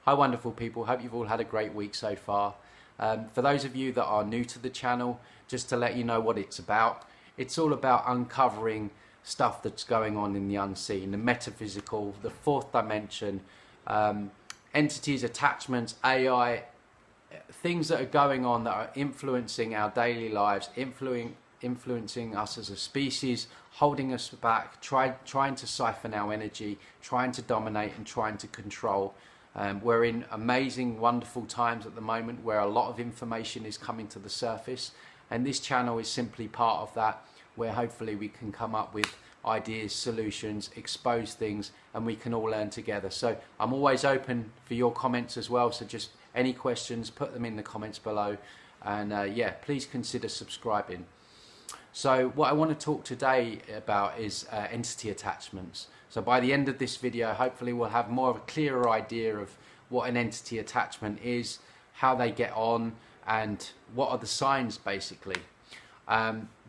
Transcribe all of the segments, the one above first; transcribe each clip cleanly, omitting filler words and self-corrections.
Hi wonderful people, hope you've all had a great week so far. For those of you that are new to the channel, just to let you know what it's all about uncovering stuff that's going on in the unseen, the metaphysical, the fourth dimension, entities, attachments, AI, things that are going on that are influencing our daily lives, influencing us as a species, holding us back, trying to siphon our energy, trying to dominate and trying to control. We're in amazing, wonderful times at the moment where a lot of information is coming to the surface, and this channel is simply part of that, where hopefully we can come up with ideas, solutions, expose things, and we can all learn together. So I'm always open for your comments as well, so just any questions, put them in the comments below, and yeah, please consider subscribing. So what I want to talk today about is entity attachments. So by the end of this video, hopefully we'll have more of a clearer idea of what an entity attachment is, how they get on, and what are the signs basically.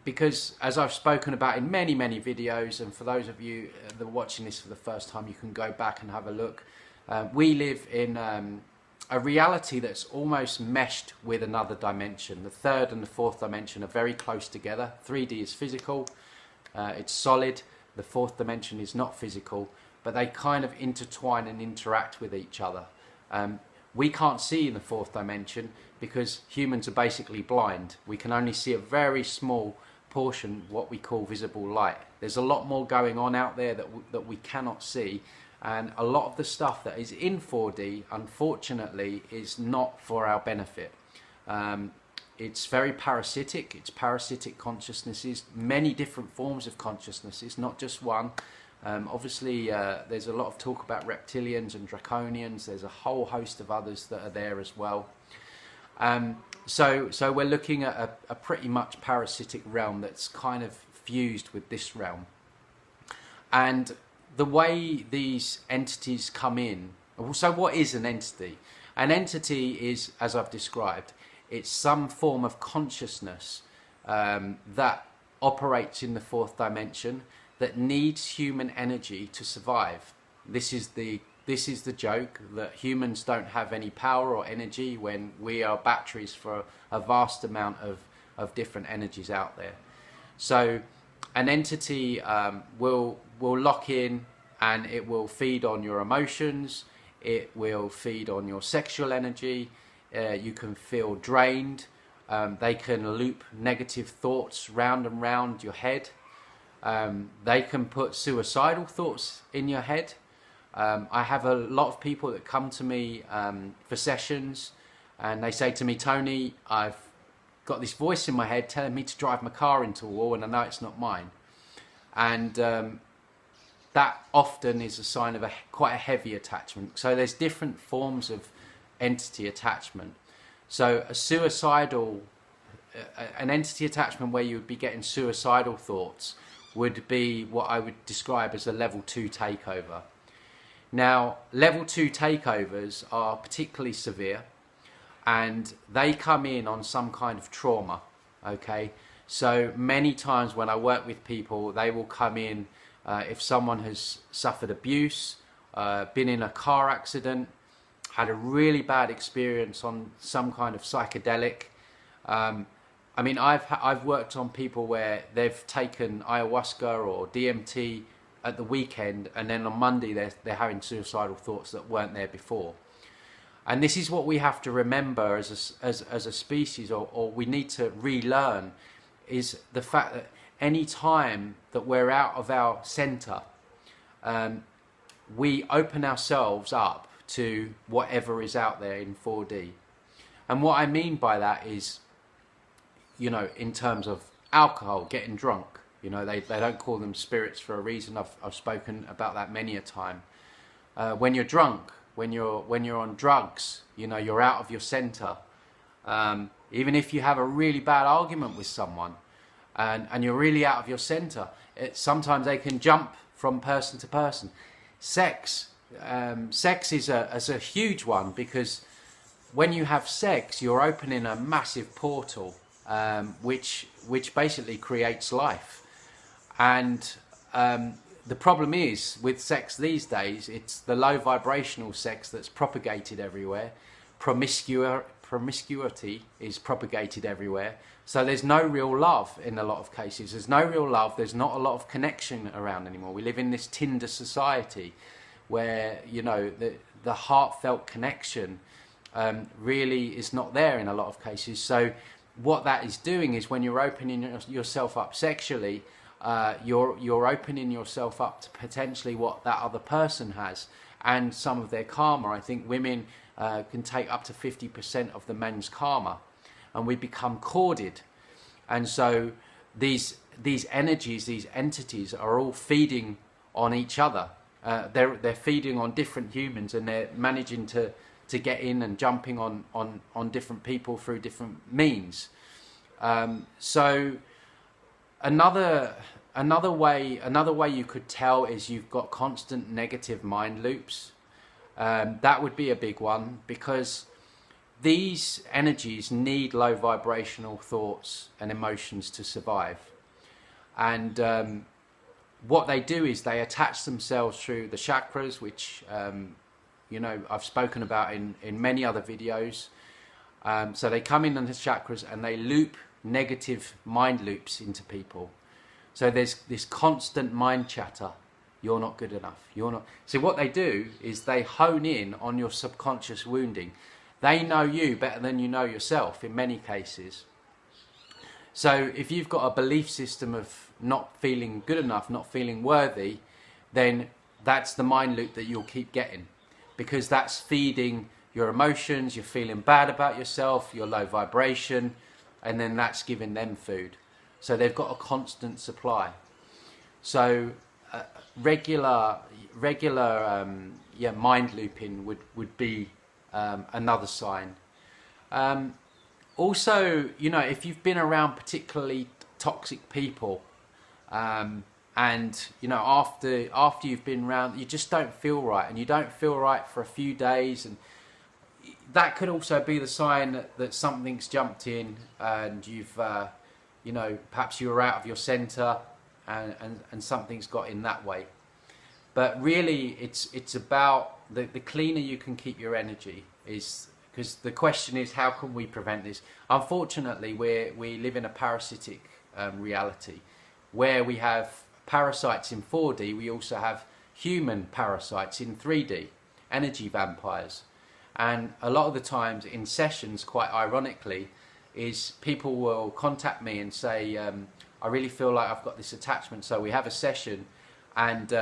Because as I've spoken about in many videos, and for those of you that are watching this for the first time, you can go back and have a look. We live in a reality that's almost meshed with another dimension. The third and the fourth dimension are very close together. 3D is physical, it's solid. The fourth dimension is not physical, but they kind of intertwine and interact with each other. We can't see in the fourth dimension because humans are basically blind. We can only see a very small portion, what we call visible light. There's a lot more going on out there that we cannot see, and a lot of the stuff that is in 4D, unfortunately, is not for our benefit. It's very parasitic. It's parasitic consciousnesses, many different forms of consciousnesses, not just one. Obviously, there's a lot of talk about reptilians and draconians. There's a whole host of others that are there as well. So we're looking at a pretty much parasitic realm that's kind of fused with this realm. And the way these entities come in, so what is an entity? An entity is, as I've described, it's some form of consciousness that operates in the fourth dimension that needs human energy to survive. This is the joke, that humans don't have any power or energy when we are batteries for a vast amount of different energies out there. So an entity will lock in, and it will feed on your emotions, it will feed on your sexual energy. You can feel drained. They can loop negative thoughts round and round your head. They can put suicidal thoughts in your head. I have a lot of people that come to me for sessions, and they say to me, Tony, I've got this voice in my head telling me to drive my car into a wall, and I know it's not mine. And that often is a sign of quite a heavy attachment. So there's different forms of entity attachment. So an entity attachment where you would be getting suicidal thoughts would be what I would describe as a level 2 takeover. Now, level 2 takeovers are particularly severe, and they come in on some kind of trauma, okay? So many times when I work with people, they will come in if someone has suffered abuse, been in a car accident, had a really bad experience on some kind of psychedelic. I mean, I've worked on people where they've taken ayahuasca or DMT at the weekend, and then on Monday they're having suicidal thoughts that weren't there before. And this is what we have to remember as a species, or we need to relearn, is the fact that any time that we're out of our center, we open ourselves up to whatever is out there in 4D. And what I mean by that is, you know, in terms of alcohol, getting drunk, you know, they don't call them spirits for a reason. I've spoken about that many a time. When you're drunk, when you're on drugs, you know, you're out of your center. Even if you have a really bad argument with someone, and you're really out of your center, sometimes they can jump from person to person. Sex is a huge one, because when you have sex, you're opening a massive portal, which basically creates life. And the problem is with sex these days, it's the low vibrational sex that's propagated everywhere. Promiscuity is propagated everywhere. So there's no real love in a lot of cases. There's no real love. There's not a lot of connection around anymore. We live in this Tinder society where, you know, the heartfelt connection really is not there in a lot of cases. So what that is doing is when you're opening yourself up sexually, you're opening yourself up to potentially what that other person has and some of their karma. I think women can take up to 50% of the men's karma, and we become corded. And so these energies, these entities are all feeding on each other. They're feeding on different humans, and they're managing to get in and jumping on different people through different means. So another way you could tell is you've got constant negative mind loops. That would be a big one, because these energies need low vibrational thoughts and emotions to survive. And what they do is they attach themselves through the chakras, which you know, I've spoken about in many other videos. So they come in on the chakras and they loop negative mind loops into people. So there's this constant mind chatter. You're not good enough. You're not. So what they do is they hone in on your subconscious wounding. They know you better than you know yourself in many cases. So if you've got a belief system of not feeling good enough, not feeling worthy, then that's the mind loop that you'll keep getting, because that's feeding your emotions. You're feeling bad about yourself, your low vibration, and then that's giving them food. So they've got a constant supply. So regular mind looping would be another sign. Also, you know, if you've been around particularly toxic people, and you know, after you've been around, you just don't feel right, and you don't feel right for a few days, and that could also be the sign that something's jumped in, and you've you know, perhaps you were out of your center, and something's got in that way. But really, it's about the cleaner you can keep your energy is. Because the question is, how can we prevent this? Unfortunately, we live in a parasitic reality, where we have parasites in 4D, we also have human parasites in 3D, energy vampires. And a lot of the times in sessions, quite ironically, is people will contact me and say, I really feel like I've got this attachment. So we have a session, and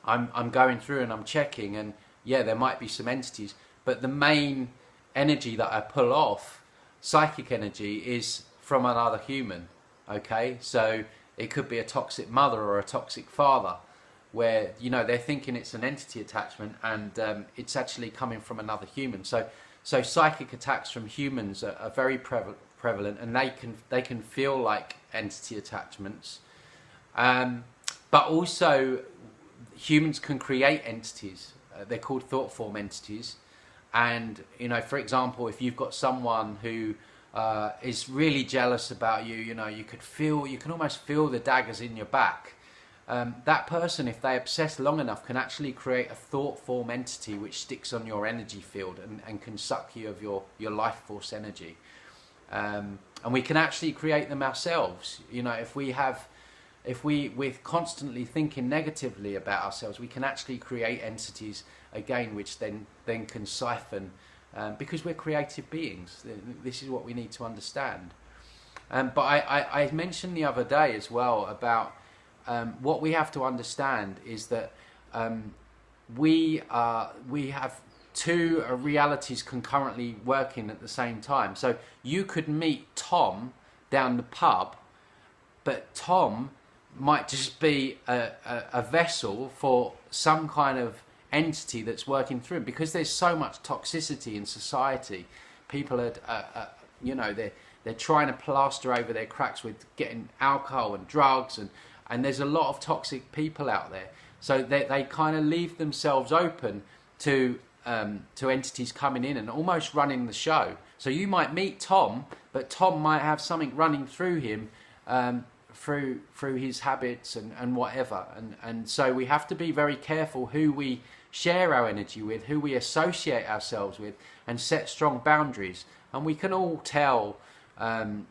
I'm going through and I'm checking, and yeah, there might be some entities. But the main energy that I pull off, psychic energy, is from another human, okay? So it could be a toxic mother or a toxic father, where, you know, they're thinking it's an entity attachment, and it's actually coming from another human. So psychic attacks from humans are very prevalent, and they can feel like entity attachments. But also, humans can create entities. They're called thought form entities. And, you know, for example, if you've got someone who is really jealous about you, you know, you can almost feel the daggers in your back. That person, if they obsess long enough, can actually create a thought form entity which sticks on your energy field and can suck you of your life force energy. And we can actually create them ourselves. You know, if we're constantly thinking negatively about ourselves, we can actually create entities again, which then can siphon, because we're creative beings. This is what we need to understand. But I mentioned the other day as well about what we have to understand is that we have two realities concurrently working at the same time. So you could meet Tom down the pub, but Tom might just be a vessel for some kind of entity that's working through him, because there's so much toxicity in society. People are you know, they're trying to plaster over their cracks with getting alcohol and drugs, and there's a lot of toxic people out there. So they kind of leave themselves open to entities coming in and almost running the show. So you might meet Tom, but Tom might have something running through him through his habits and whatever. And so we have to be very careful who we share our energy with, who we associate ourselves with, and set strong boundaries. And we can all tell,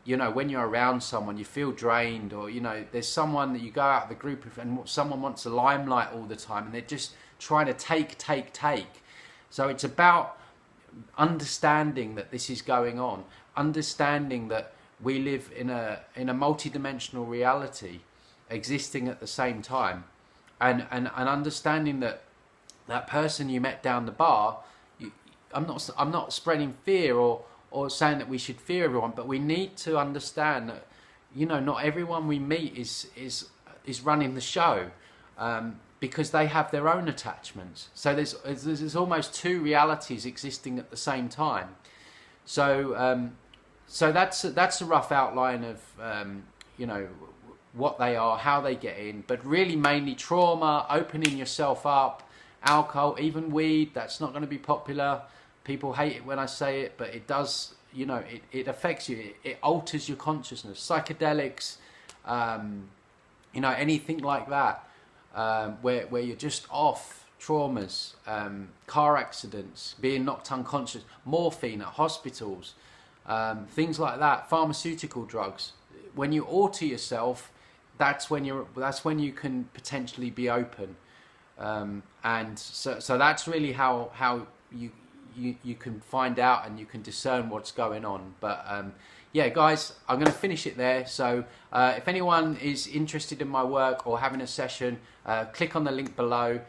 you know, when you're around someone, you feel drained, or, you know, there's someone that you go out of the group with and someone wants the limelight all the time and they're just trying to take. So it's about understanding that this is going on, understanding that we live in a multi-dimensional reality existing at the same time, and understanding that that person you met down the bar, I'm not spreading fear or saying that we should fear everyone, but we need to understand that, you know, not everyone we meet is running the show, because they have their own attachments. So there's almost two realities existing at the same time. So so that's a rough outline of you know, what they are, how they get in, but really mainly trauma, opening yourself up, alcohol, even weed. That's not going to be popular. People hate it when I say it, but it does. You know, it affects you. It alters your consciousness. Psychedelics, you know, anything like that, where you're just off. Traumas, car accidents, being knocked unconscious, morphine at hospitals, things like that. Pharmaceutical drugs. When you alter yourself, that's when you can potentially be open, and so that's really how you can find out and you can discern what's going on. But yeah, guys, I'm going to finish it there. So if anyone is interested in my work or having a session, click on the link below.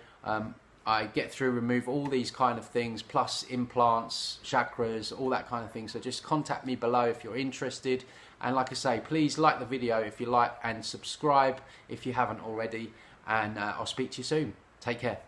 I get through, remove all these kind of things, plus implants, chakras, all that kind of thing. So just contact me below if you're interested. And like I say, please like the video if you like, and subscribe if you haven't already. And I'll speak to you soon. Take care.